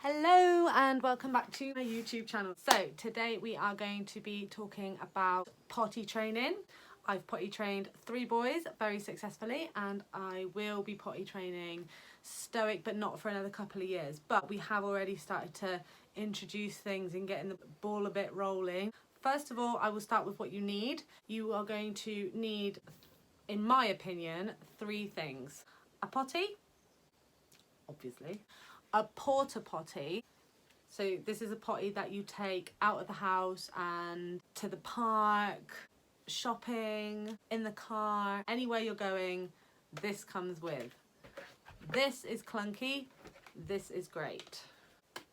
Hello and welcome back to my YouTube channel. So today we are going to be talking about potty training. I've potty trained 3 boys very successfully, and I will be potty training Stoic, but not for another couple of years. But we have already started to introduce things and getting the ball a bit rolling. First of all, I will start with what you need. You are going to need, in my opinion, 3 things. A potty, obviously. A porta potty. So this is a potty that you take out of the house and to the park, shopping, in the car, anywhere you're going, this comes with. This is clunky, this is great.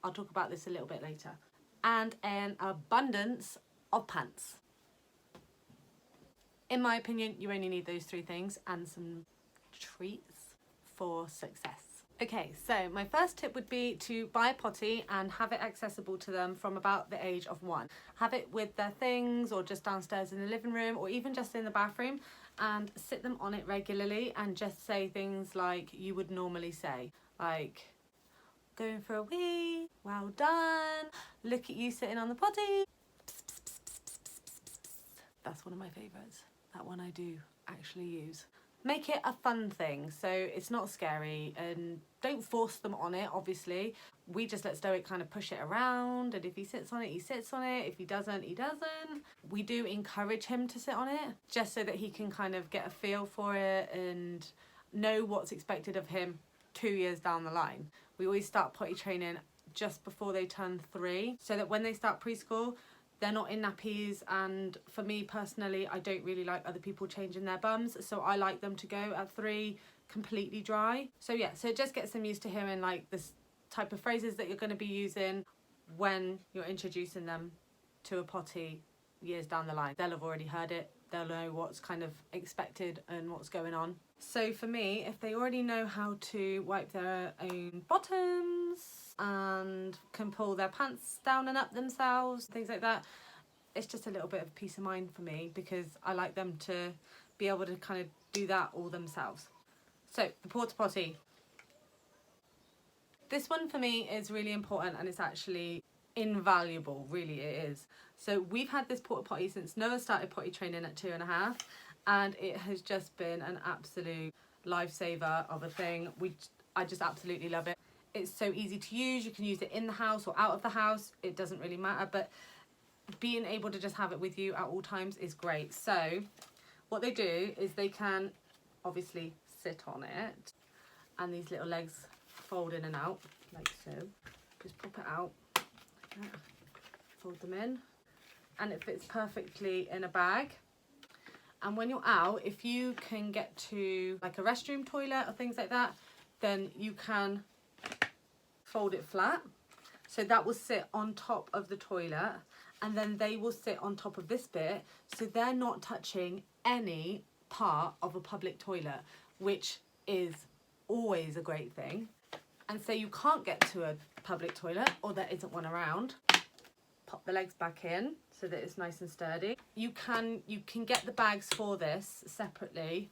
I'll talk about this a little bit later. And an abundance of pants. In my opinion, you only need those 3 things and some treats for success. Okay, so my first tip would be to buy a potty and have it accessible to them from about the age of 1. Have it with their things, or just downstairs in the living room, or even just in the bathroom, and sit them on it regularly and just say things like you would normally say, like, going for a wee, well done, look at you sitting on the potty. That's one of my favourites. That one I do actually use. Make it a fun thing, so it's not scary, and don't force them on it, obviously. We just let Stoic kind of push it around, and if he sits on it, he sits on it. If he doesn't, he doesn't. We do encourage him to sit on it, just so that he can kind of get a feel for it and know what's expected of him 2 years down the line. We always start potty training just before they turn 3, so that when they start preschool, they're not in nappies, and for me personally, I don't really like other people changing their bums, so I like them to go at 3 completely dry. So yeah, so it just gets them used to hearing like this type of phrases that you're going to be using when you're introducing them to a potty years down the line. They'll have already heard it, they'll know what's kind of expected and what's going on. So for me, if they already know how to wipe their own bottoms and can pull their pants down and up themselves, things like that, it's just a little bit of peace of mind for me, because I like them to be able to kind of do that all themselves. So the porta potty. This one for me is really important, and it's actually invaluable, really it is. So we've had this porta potty since Noah started potty training at 2.5, and it has just been an absolute lifesaver of a thing. I just absolutely love it. It's so easy to use. You can use it in the house or out of the house. It doesn't really matter, but being able to just have it with you at all times is great. So what they do is they can obviously sit on it, and these little legs fold in and out like so. Just pop it out, like that. Fold them in, and it fits perfectly in a bag. And when you're out, if you can get to like a restroom toilet or things like that, then you can fold it flat, so that will sit on top of the toilet, and then they will sit on top of this bit, so they're not touching any part of a public toilet, which is always a great thing. And say you can't get to a public toilet, or there isn't one around, pop the legs back in so that it's nice and sturdy. You can get the bags for this separately.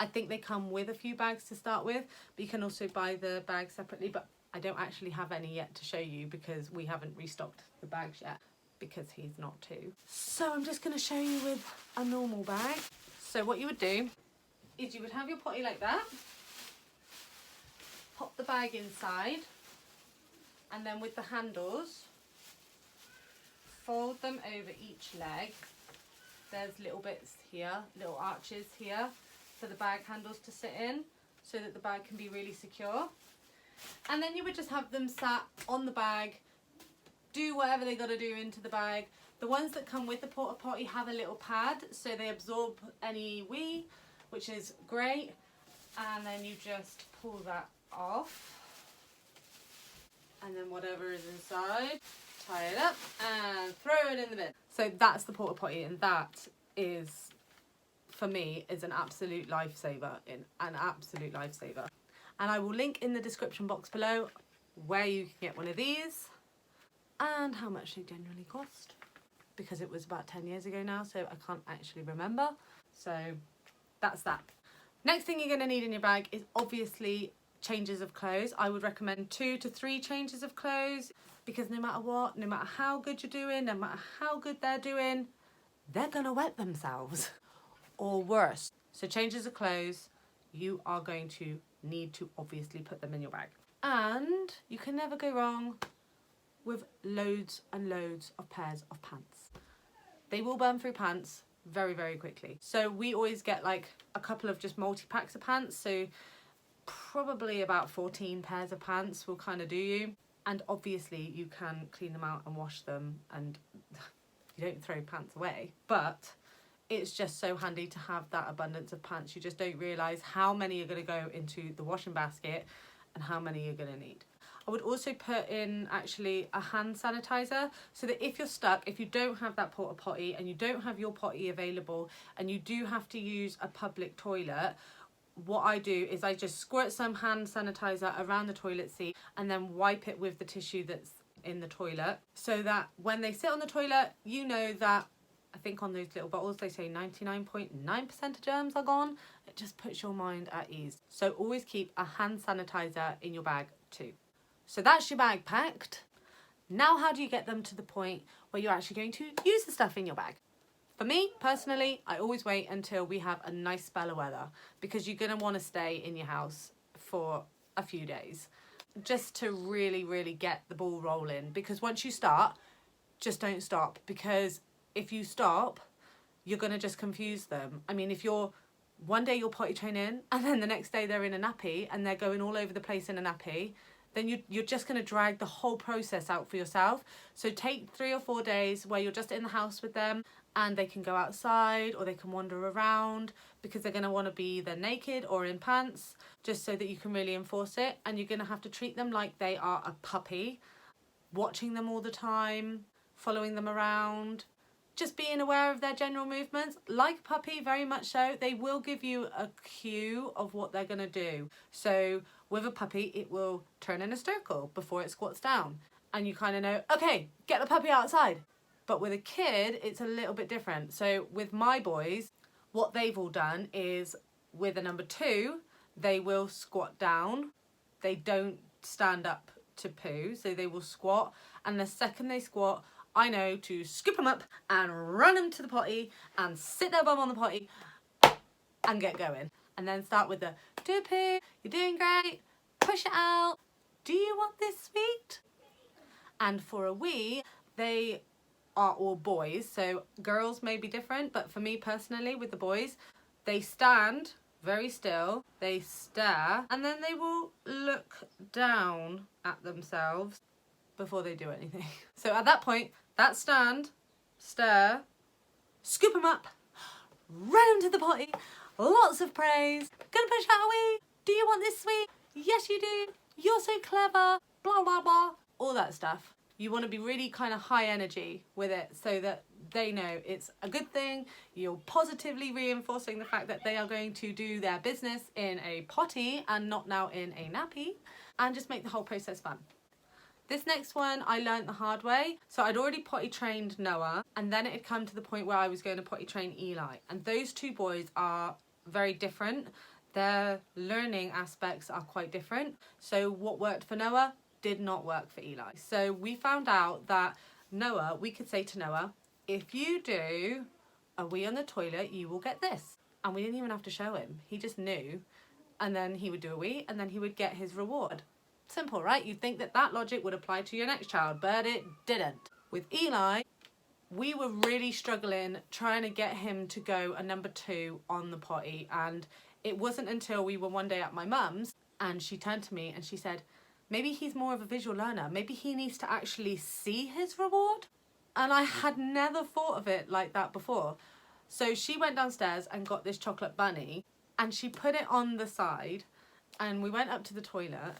I think they come with a few bags to start with, but you can also buy the bags separately. But I don't actually have any yet to show you, because we haven't restocked the bags yet, because he's not 2. So I'm just going to show you with a normal bag. So what you would do is you would have your potty like that, pop the bag inside, and then with the handles, fold them over each leg. There's little bits here, little arches here for the bag handles to sit in, so that the bag can be really secure. And then you would just have them sat on the bag, do whatever they got to do into the bag. The ones that come with the porta potty have a little pad, so they absorb any wee, which is great. And then you just pull that off, and then whatever is inside, tie it up and throw it in the bin. So that's the porta potty, and that is, for me, is an absolute lifesaver. And I will link in the description box below where you can get one of these and how much they generally cost, because it was about 10 years ago now, so I can't actually remember. So that's that. Next thing you're going to need in your bag is obviously changes of clothes. I would recommend 2 to 3 changes of clothes, because no matter what, no matter how good you're doing, no matter how good they're doing, they're going to wet themselves or worse. So changes of clothes, you are going to need to obviously put them in your bag. And you can never go wrong with loads and loads of pairs of pants. They will burn through pants very, very quickly. So we always get like a couple of just multi-packs of pants. So probably about 14 pairs of pants will kind of do you. And obviously you can clean them out and wash them, and you don't throw pants away. But it's just so handy to have that abundance of pants. You just don't realise how many are going to go into the washing basket and how many you're going to need. I would also put in actually a hand sanitizer, so that if you're stuck, if you don't have that porta potty and you don't have your potty available and you do have to use a public toilet, what I do is I just squirt some hand sanitizer around the toilet seat and then wipe it with the tissue that's in the toilet, so that when they sit on the toilet, you know that, I think on those little bottles they say 99.9% of germs are gone. It just puts your mind at ease. So always keep a hand sanitizer in your bag too. So that's your bag packed. Now how do you get them to the point where you're actually going to use the stuff in your bag? For me, personally, I always wait until we have a nice spell of weather, because you're going to want to stay in your house for a few days just to really, really get the ball rolling. Because once you start, just don't stop, because if you stop, you're going to just confuse them. I mean, if you're one day you're potty training and then the next day they're in a nappy and they're going all over the place in a nappy, then you're just going to drag the whole process out for yourself. So take 3 or 4 days where you're just in the house with them and they can go outside or they can wander around, because they're going to want to be either naked or in pants, just so that you can really enforce it. And you're going to have to treat them like they are a puppy, watching them all the time, following them around, just being aware of their general movements. Like a puppy, very much so, they will give you a cue of what they're going to do. So with a puppy, it will turn in a circle before it squats down. And you kind of know, okay, get the puppy outside. But with a kid, it's a little bit different. So with my boys, what they've all done is, with a number 2, they will squat down. They don't stand up to poo, so they will squat. And the second they squat, I know to scoop them up and run them to the potty and sit their bum on the potty and get going. And then start with the, do a poo, you're doing great, push it out, do you want this sweet? And for a wee, they are all boys, so girls may be different, but for me personally, with the boys, they stand very still, they stare, and then they will look down at themselves before they do anything. So at that point, that stand, stare, scoop them up, run them to the potty, lots of praise, gonna push out a wee, do you want this sweet? Yes you do, you're so clever, blah blah blah, all that stuff. You want to be really kind of high energy with it, so that they know it's a good thing. You're positively reinforcing the fact that they are going to do their business in a potty and not now in a nappy, and just make the whole process fun. This next one I learned the hard way. So I'd already potty trained Noah, and then it had come to the point where I was going to potty train Eli. And those 2 boys are very different. Their learning aspects are quite different. So what worked for Noah did not work for Eli. So we found out that Noah, we could say to Noah, if you do a wee on the toilet, you will get this. And we didn't even have to show him. He just knew. And then he would do a wee and then he would get his reward. Simple, right? You'd think that that logic would apply to your next child, but it didn't. With Eli, we were really struggling trying to get him to go a number 2 on the potty. And it wasn't until we were one day at my mum's and she turned to me and she said, maybe he's more of a visual learner. Maybe he needs to actually see his reward. And I had never thought of it like that before. So she went downstairs and got this chocolate bunny and she put it on the side, and we went up to the toilet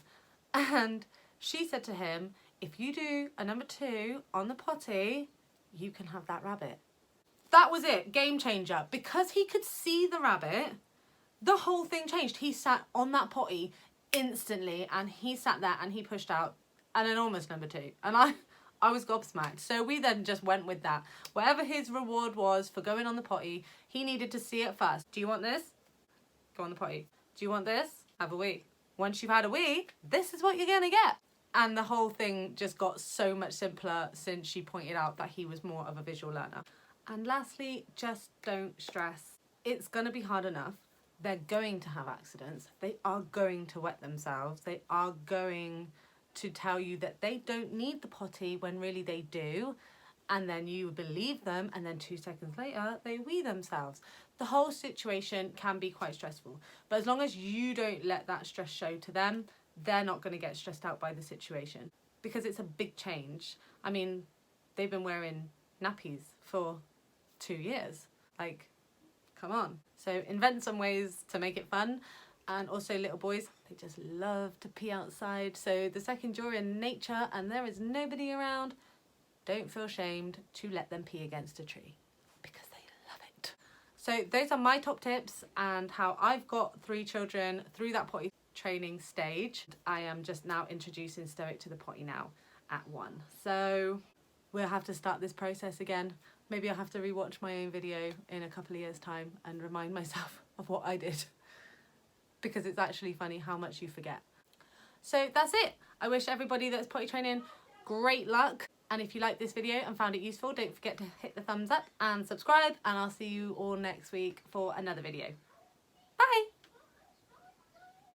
and she said to him, if you do a number 2 on the potty, you can have that rabbit. That was it, game changer. Because he could see the rabbit, the whole thing changed. He sat on that potty instantly and he sat there and he pushed out an enormous number 2, and I was gobsmacked. So we then just went with that. Whatever his reward was for going on the potty, he needed to see it first. Do you want this? go on the potty. Do you want this? Have a wee. Once you've had a wee, this is what you're gonna get. And the whole thing just got so much simpler since she pointed out that he was more of a visual learner. And lastly, just don't stress. It's gonna be hard enough. They're going to have accidents. They are going to wet themselves. They are going to tell you that they don't need the potty when really they do. And then you believe them, and then 2 seconds later, they wee themselves. The whole situation can be quite stressful. But as long as you don't let that stress show to them, they're not going to get stressed out by the situation. Because it's a big change. I mean, they've been wearing nappies for 2 years. Like, come on. So invent some ways to make it fun. And also little boys, they just love to pee outside. So the second you're in nature and there is nobody around, don't feel shamed to let them pee against a tree because they love it. So those are my top tips and how I've got 3 children through that potty training stage. I am just now introducing Stoic to the potty now at 1. So we'll have to start this process again. Maybe I'll have to rewatch my own video in a couple of years' time and remind myself of what I did, because it's actually funny how much you forget. So that's it. I wish everybody that's potty training great luck. And if you liked this video and found it useful, don't forget to hit the thumbs up and subscribe, and I'll see you all next week for another video. Bye!